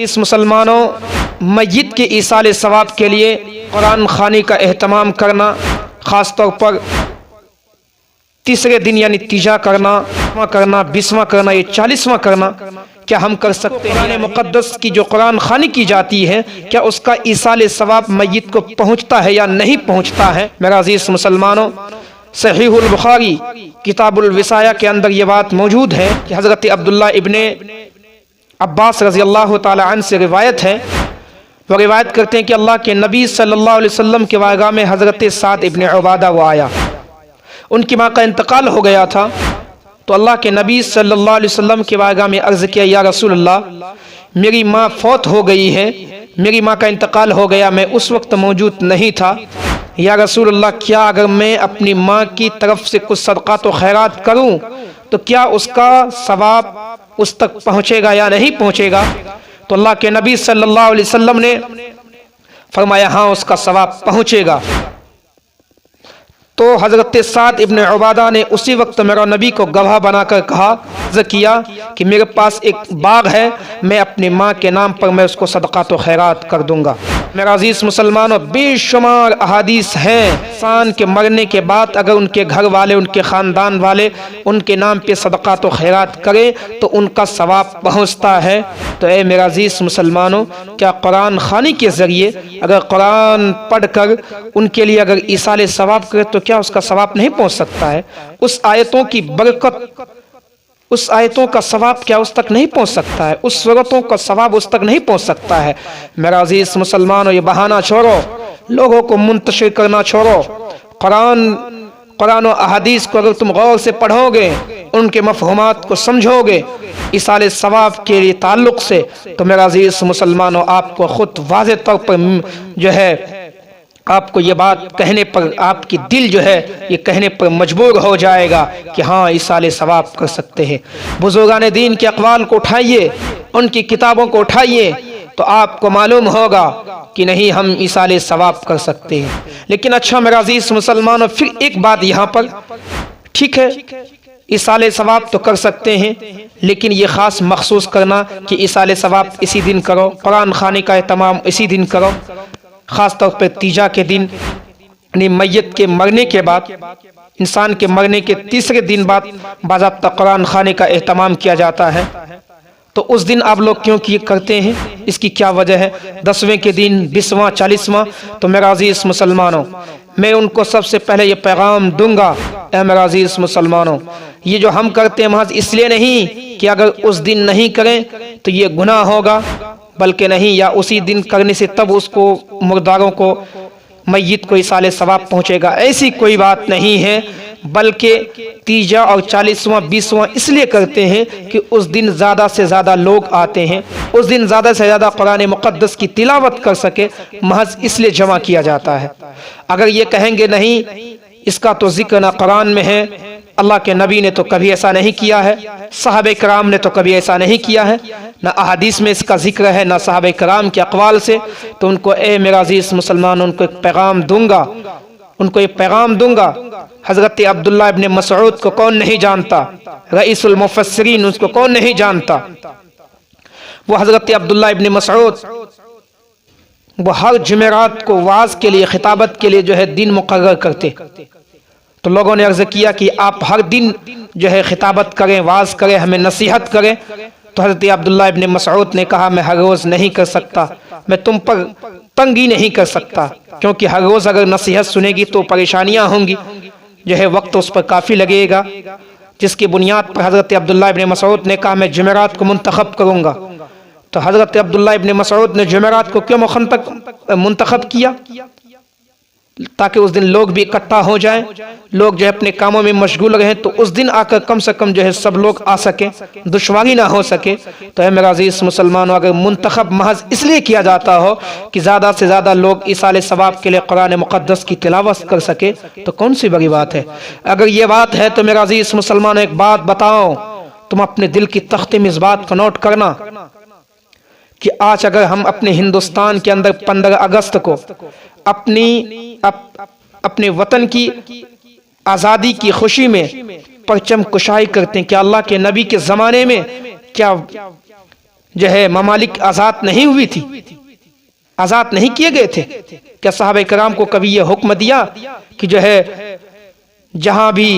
اس مسلمانوں میت کے ایصال ثواب کے لیے قرآن خوانی کا اہتمام کرنا، خاص طور پر تیسرے دن یعنی تیجا کرنا، 20واں کرنا، یہ 40واں کرنا، کیا ہم کر سکتے ہیں؟ قرآن مقدس کی جو قرآن خوانی کی جاتی ہے کیا اس کا ایصال ثواب میت کو پہنچتا ہے یا نہیں پہنچتا ہے؟ میرا عزیز مسلمانوں، صحیح البخاری کتاب الوصایہ کے اندر یہ بات موجود ہے کہ حضرت عبداللہ ابن عباس رضی اللہ تعالی عنہ سے روایت ہے، وہ روایت کرتے ہیں کہ اللہ کے نبی صلی اللہ علیہ وسلم کے بارگاہ میں حضرت سعد ابن عبادہ وہ آیا، ان کی ماں کا انتقال ہو گیا تھا، تو اللہ کے نبی صلی اللہ علیہ وسلم کے بارگاہ میں عرض کیا، یا رسول اللہ میری ماں فوت ہو گئی ہے، میری ماں کا انتقال ہو گیا، میں اس وقت موجود نہیں تھا، یا رسول اللہ کیا اگر میں اپنی ماں کی طرف سے کچھ صدقات و خیرات کروں تو کیا اس کا ثواب اس تک پہنچے گا یا نہیں پہنچے گا؟ تو اللہ کے نبی صلی اللہ علیہ وسلم نے فرمایا ہاں اس کا ثواب پہنچے گا۔ تو حضرت سعد ابن عبادہ نے اسی وقت میرا نبی کو گواہ بنا کر کہا کیا کہ میرے پاس ایک باغ ہے، میں اپنی ماں کے نام پر میں اس کو صدقات و خیرات کر دوں گا۔ میرا عزیز مسلمانوں، بے شمار احادیث ہیں، انسان کے مرنے کے بعد اگر ان کے گھر والے، ان کے خاندان والے ان کے نام پہ صدقات و خیرات کریں تو ان کا ثواب پہنچتا ہے۔ تو اے میرا عزیز مسلمانوں، کیا قرآن خوانی کے ذریعے اگر قرآن پڑھ کر ان کے لیے اگر ایصال ثواب کرے تو کیا اس کا ثواب نہیں پہنچ سکتا ہے؟ اس آیتوں کی برکت، اس آیتوں کا ثواب کیا اس تک نہیں پہنچ سکتا ہے؟ اس صورتوں کا ثواب اس تک نہیں پہنچ سکتا ہے؟ میرا عزیز مسلمانوں، یہ بہانہ چھوڑو، لوگوں کو منتشر کرنا چھوڑو، قرآن و احادیث کو اگر تم غور سے پڑھو گے، ان کے مفہومات کو سمجھو گے ایصال ثواب کے لیے تعلق سے، تو میرا عزیز مسلمانوں آپ کو خود واضح طور پر جو ہے آپ کو یہ بات کہنے پر آپ کی دل جو ہے یہ کہنے پر مجبور ہو جائے گا کہ ہاں ایصال ثواب کر سکتے ہیں۔ بزرگان دین کے اقوال کو اٹھائیے، ان کی کتابوں کو اٹھائیے تو آپ کو معلوم ہوگا کہ نہیں ہم ایصال ثواب کر سکتے ہیں۔ لیکن اچھا میرا عزیز مسلمانوں، پھر ایک بات یہاں پر، ٹھیک ہے ایصال ثواب تو کر سکتے ہیں، لیکن یہ خاص مخصوص کرنا کہ ایصال ثواب اسی دن کرو، قرآن خوانی کا اہتمام اسی دن کرو، خاص طور پہ تیجا کے دن، یعنی میت کے مرنے کے بعد، انسان کے مرنے کے تیسرے دن بعد باضابطہ قرآن خوانی کا اہتمام کیا جاتا ہے۔ تو اس دن آپ لوگ کیوں کرتے ہیں؟ اس کی کیا وجہ ہے؟ 10ویں کے دن، 20واں، 40واں، تو میرا عزیز مسلمانوں میں ان کو سب سے پہلے یہ پیغام دوں گا، اے میرا عزیز مسلمانوں، یہ جو ہم کرتے ہیں محض اس لیے نہیں کہ اگر اس دن نہیں کریں تو یہ گناہ ہوگا، بلکہ نہیں، یا اسی دن کرنے سے تب اس کو مرداروں کو، میت کو ایصال ثواب پہنچے گا، ایسی کوئی بات نہیں ہے، بلکہ تیجا اور 40واں 20واں اس لیے کرتے ہیں کہ اس دن زیادہ سے زیادہ لوگ آتے ہیں، اس دن زیادہ سے زیادہ قرآن مقدس کی تلاوت کر سکے، محض اس لیے جمع کیا جاتا ہے۔ اگر یہ کہیں گے نہیں اس کا تو ذکر نہ قرآن میں ہے، اللہ کے نبی نے تو کبھی ایسا نہیں کیا ہے، صحابہ کرام نے تو کبھی ایسا نہیں کیا ہے، نہ احادیث میں اس کا ذکر ہے، نہ صحابہ کرام کے اقوال سے، تو ان کو اے میرا عزیز مسلمان ان کو ایک پیغام دوں گا، ان کو ایک پیغام دوں گا۔ حضرت عبداللہ ابن مسعود کو کون نہیں جانتا؟ رئیس المفسرین، اس کو کون نہیں جانتا؟ وہ حضرت عبداللہ ابن مسعود وہ ہر جمعرات کو وعظ کے لیے، خطابت کے لیے جو ہے دن مقرر کرتے، تو لوگوں نے عرض کیا کہ آپ ہر دن جو ہے خطابت کریں، وعظ کریں، ہمیں نصیحت کریں، تو حضرت عبداللہ ابن مسعود نے کہا میں ہر روز نہیں کر سکتا، میں تم پر تنگی نہیں کر سکتا، کیونکہ ہر روز اگر نصیحت سنے گی تو پریشانیاں ہوں گی، جو ہے وقت اس پر کافی لگے گا، جس کی بنیاد پر حضرت عبداللہ ابن مسعود نے کہا میں جمعرات کو منتخب کروں گا۔ تو حضرت عبداللہ ابن مسعود نے جمعرات کو کیوں منتخب کیا؟ تاکہ اس دن لوگ بھی اکٹھا ہو جائیں، لوگ جو ہے اپنے کاموں میں مشغول رہیں، تو اس دن آ کر کم سے کم جو ہے سب لوگ آ سکیں، دشواری نہ ہو سکے۔ تو اے میرا عزیز مسلمانوں، اگر منتخب محض اس لیے کیا جاتا ہو کہ زیادہ سے زیادہ لوگ ایصال ثواب کے لیے قرآن مقدس کی تلاوت کر سکے تو کون سی بڑی بات ہے؟ اگر یہ بات ہے تو میرا عزیز مسلمانوں ایک بات بتاؤ، تم اپنے دل کی تختے میں اس بات کو نوٹ کرنا کہ آج اگر ہم اپنے ہندوستان کے اندر 15 اگست کو اپنے وطن کی آزادی کی خوشی میں پرچم کشائی کرتے ہیں، کیا اللہ کے نبی کے زمانے میں کیا جو ہے ممالک آزاد نہیں ہوئی تھی، آزاد نہیں کیے گئے تھے؟ کیا صحابہ کرام کو کبھی یہ حکم دیا کہ جو ہے جہاں بھی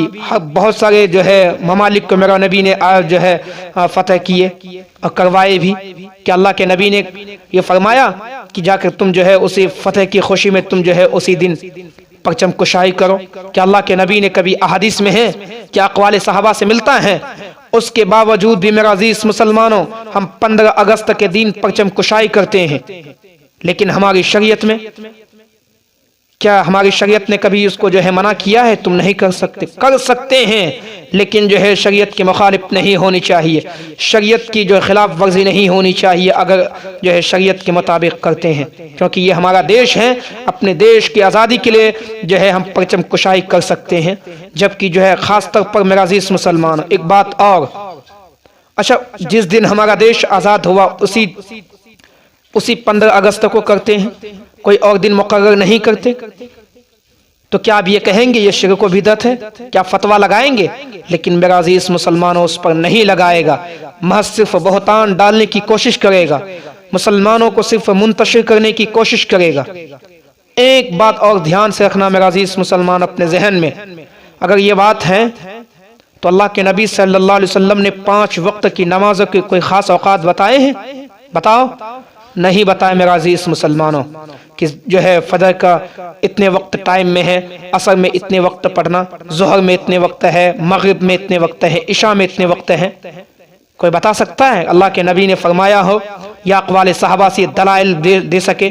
بہت سارے جو ہے ممالک کو میرا نبی نے جو ہے فتح کیے اور کروائے بھی، کہ اللہ کے نبی نے یہ فرمایا کہ جا کر تم جو ہے اسی فتح کی خوشی میں تم جو ہے اسی دن پرچم کشائی کرو؟ کہ اللہ کے نبی نے کبھی احادیث میں ہے کہ اقوال صحابہ سے ملتا ہے؟ اس کے باوجود بھی میرا عزیز مسلمانوں ہم 15 اگست کے دن پرچم کشائی کرتے ہیں، لیکن ہماری شریعت میں کیا ہماری شریعت نے کبھی اس کو جو ہے منع کیا ہے تم نہیں کر سکتے؟ کر سکتے ہیں، لیکن جو ہے شریعت کے مخالف نہیں ہونی چاہیے، شریعت کی جو خلاف ورزی نہیں ہونی چاہیے اگر جو ہے شریعت کے مطابق کرتے ہیں، کیونکہ یہ ہمارا دیش ہے، اپنے دیش کی آزادی کے لیے جو ہے ہم پرچم کشائی کر سکتے ہیں۔ جبکہ جو ہے خاص طور پر میرا عزیز مسلمان ایک بات اور، اچھا جس دن ہمارا دیش آزاد ہوا اسی 15 اگست کو کرتے ہیں، کوئی اور دن مقرر نہیں کرتے، تو کیا آپ یہ کہیں گے یہ شرک و بدعت ہے؟ کیا فتویٰ لگائیں گے؟ لیکن میرا عزیز مسلمانوں اس پر نہیں لگائے گا، محض صرف بہتان ڈالنے کی کوشش کرے گا، مسلمانوں کو صرف منتشر کرنے کی کوشش کرے گا۔ ایک بات اور دھیان سے رکھنا میرا عزیز مسلمان اپنے ذہن میں، اگر یہ بات ہے تو اللہ کے نبی صلی اللہ علیہ وسلم نے 5 وقت کی نمازوں کے کوئی خاص اوقات بتائے ہیں؟ بتاؤ، نہیں بتائے میرا عزیز مسلمانوں، کہ جو ہے فجر کا اتنے وقت ٹائم میں ہے، عصر میں اتنے وقت پڑھنا، ظہر میں اتنے وقت ہے، مغرب میں اتنے وقت ہے، عشاء میں اتنے وقت ہے؟ کوئی بتا سکتا ہے اللہ کے نبی نے فرمایا ہو یا اقوال صحابہ سے دلائل دے سکے؟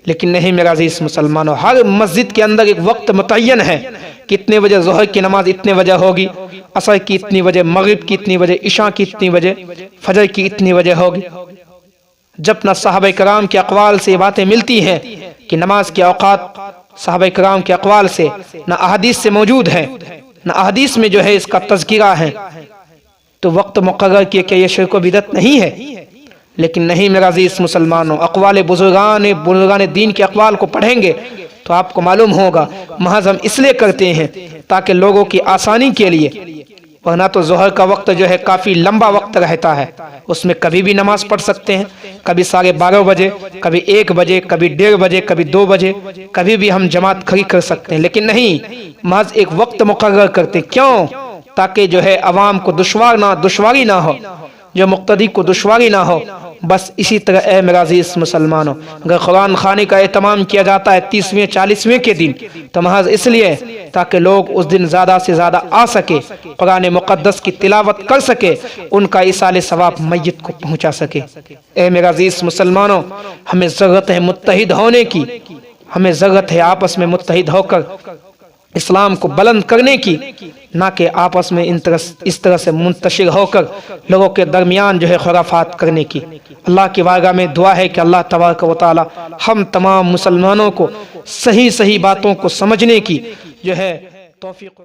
لیکن نہیں میرا عزیز مسلمانوں، ہر مسجد کے اندر ایک وقت متعین ہے کہ اتنے بجے ظہر کی نماز اتنے بجے ہوگی، عصر کی اتنی بجے، مغرب کی اتنی بجے، عشاء کی اتنی بجے، فجر کی اتنی بجے ہوگی۔ جب نہ صحابہ کرام کے اقوال سے یہ باتیں ملتی ہیں کہ نماز کے اوقات صحابہ کرام کے اقوال سے، نہ احادیث سے موجود ہے، نہ احادیث میں جو ہے اس کا تذکرہ ہے، تو وقت مقرر کیے کہ یہ شرک و بدعت نہیں ہے؟ لیکن نہیں میرا عزیز مسلمانوں، اقوال بزرگان دین کے اقوال کو پڑھیں گے تو آپ کو معلوم ہوگا محض ہم اس لیے کرتے ہیں تاکہ لوگوں کی آسانی کے لیے، ورنہ تو ظہر کا وقت جو ہے کافی لمبا وقت رہتا ہے، اس میں کبھی بھی نماز پڑھ سکتے ہیں، کبھی 12:30 بجے، کبھی 1 بجے، کبھی 1:30 بجے، کبھی 2 بجے، کبھی بھی ہم جماعت کھڑی کر سکتے ہیں، لیکن نہیں، محض ایک وقت مقرر کرتے ہیں۔ کیوں؟ تاکہ جو ہے عوام کو دشواری نہ ہو، جو مقتدی کو دشواری نہ ہو۔ بس اسی طرح اے میرا عزیز مسلمانوں، اگر قرآن خوانی کا اہتمام کیا جاتا ہے 30ویں 40ویں کے دن، تو محض اس لیے تاکہ لوگ اس دن زیادہ سے زیادہ آ سکے، قرآن مقدس کی تلاوت کر سکے، ان کا ایصال ثواب میت کو پہنچا سکے۔ اے میرا عزیز مسلمانوں، ہمیں ضرورت ہے متحد ہونے کی، ہمیں ضرورت ہے آپس میں متحد ہو کر اسلام کو بلند کرنے کی، نہ کہ آپس میں اس طرح سے منتشر ہو کر لوگوں کے درمیان جو ہے خرافات کرنے کی۔ اللہ کی بارگاہ میں دعا ہے کہ اللہ تبارک و تعالی ہم تمام مسلمانوں کو صحیح باتوں کو سمجھنے کی جو ہے توفیق